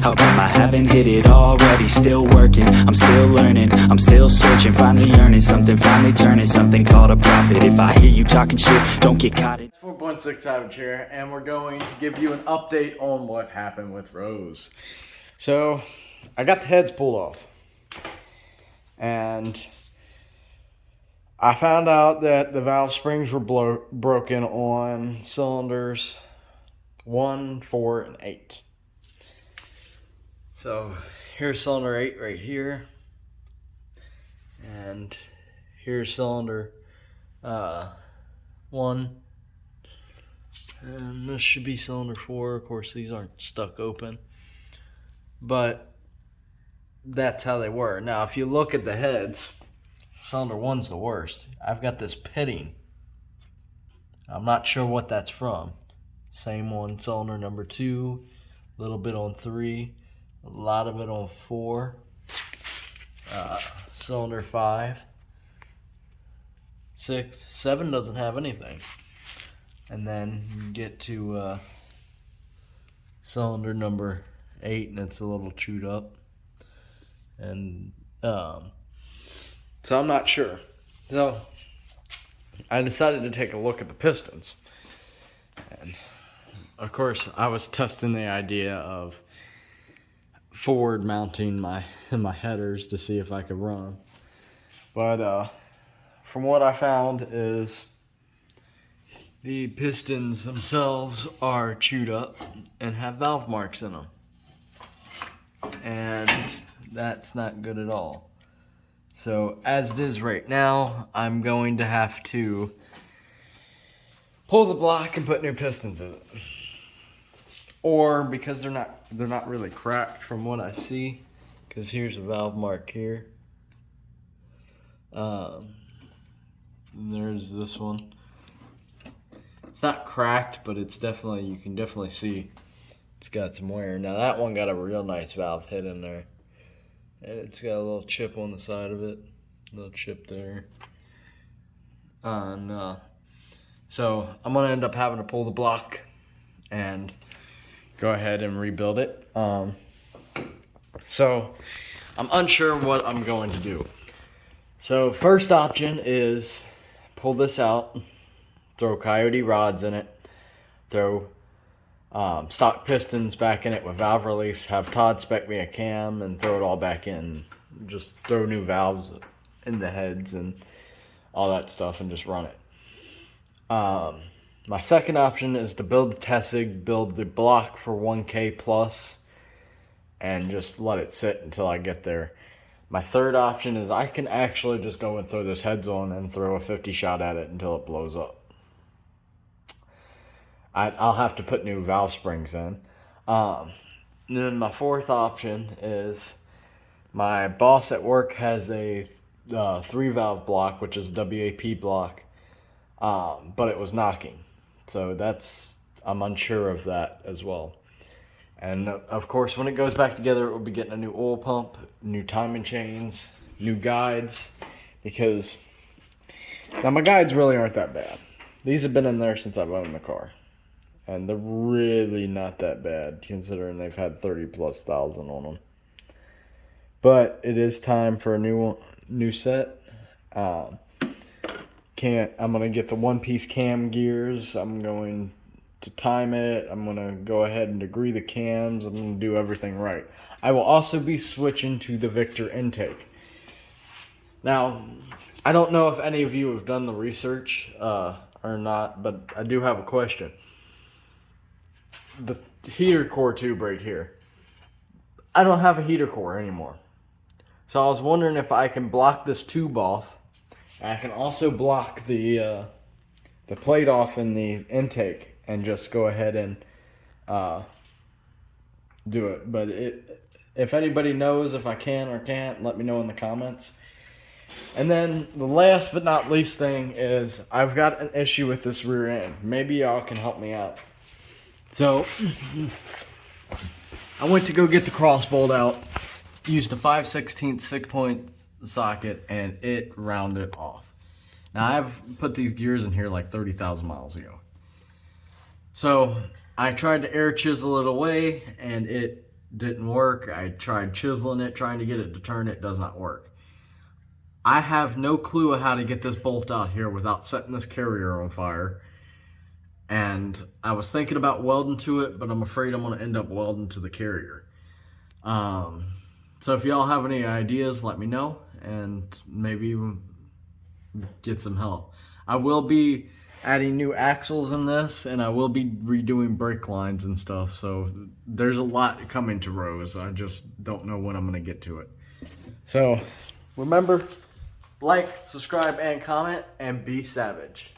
How come I haven't hit it already? Still working, I'm still learning, I'm still searching, finally earning something, finally turning something called a profit. If I hear you talking shit, don't get caught in. 4.6 Savage here, and we're going to give you an update on what happened with Rose. So, I got the heads pulled off, and I found out that the valve springs were broken on cylinders 1, 4, and 8. So, here's cylinder 8 right here, and here's cylinder 1. And this should be cylinder 4. Of course, these aren't stuck open. But that's how they were. Now, if you look at the heads, cylinder 1's the worst. I've got this pitting. I'm not sure what that's from. Same on cylinder number 2. A little bit on 3. A lot of it on 4. Cylinder 5. 6. 7 doesn't have anything. And then you get to cylinder number 8, and it's a little chewed up. And so I'm not sure. So I decided to take a look at the pistons. And of course, I was testing the idea of forward mounting my headers to see if I could run. But from what I found is the pistons themselves are chewed up and have valve marks in them. And that's not good at all. So as it is right now, I'm going to have to pull the block and put new pistons in it. Or because they're not really cracked from what I see, because here's a valve mark here. And there's this one. It's not cracked, but it's definitely, you can definitely see it's got some wear. Now that one got a real nice valve hit in there. And it's got a little chip on the side of it. A little chip there. And so I'm going to end up having to pull the block and go ahead and rebuild it. So I'm unsure what I'm going to do. So first option is pull this out, throw coyote rods in it, throw stock pistons back in it with valve reliefs, have Todd spec me a cam, and throw it all back in. Just throw new valves in the heads and all that stuff and just run it. My second option is to build the Tessig, build the block for 1K plus, and just let it sit until I get there. My third option is I can actually just go and throw this heads on and throw a 50 shot at it until it blows up. I'll have to put new valve springs in. Then my fourth option is my boss at work has a 3-valve block, which is a WAP block, but it was knocking. So I'm unsure of that as well. And of course, when it goes back together, it will be getting a new oil pump, new timing chains, new guides, because now my guides really aren't that bad. These have been in there since I've owned the car. And they're really not that bad, considering they've had 30+ thousand on them. But it is time for a new set. I'm gonna get the one-piece cam gears. I'm going to time it. I'm gonna go ahead and degree the cams. I'm gonna do everything right. I will also be switching to the Victor intake. Now, I don't know if any of you have done the research or not, but I do have a question. The heater core tube right here, I don't have a heater core anymore. So I was wondering if I can block this tube off. I can also block the plate off in the intake and just go ahead and do it. But if anybody knows if I can or can't, let me know in the comments. And then the last but not least thing is I've got an issue with this rear end. Maybe y'all can help me out. So I went to go get the cross bolt out, used a 5/16 6-point socket, and it rounded off. Now I've put these gears in here like 30,000 miles ago. So I tried to air chisel it away, and it didn't work. I tried chiseling it, trying to get it to turn. It does not work. I have no clue how to get this bolt out here without setting this carrier on fire. And I was thinking about welding to it, but I'm afraid I'm going to end up welding to the carrier. So if y'all have any ideas, let me know, and maybe get some help. I will be adding new axles in this, and I will be redoing brake lines and stuff, so there's a lot coming to Rose. I just don't know when I'm going to get to it. So remember, like, subscribe, and comment, and be savage.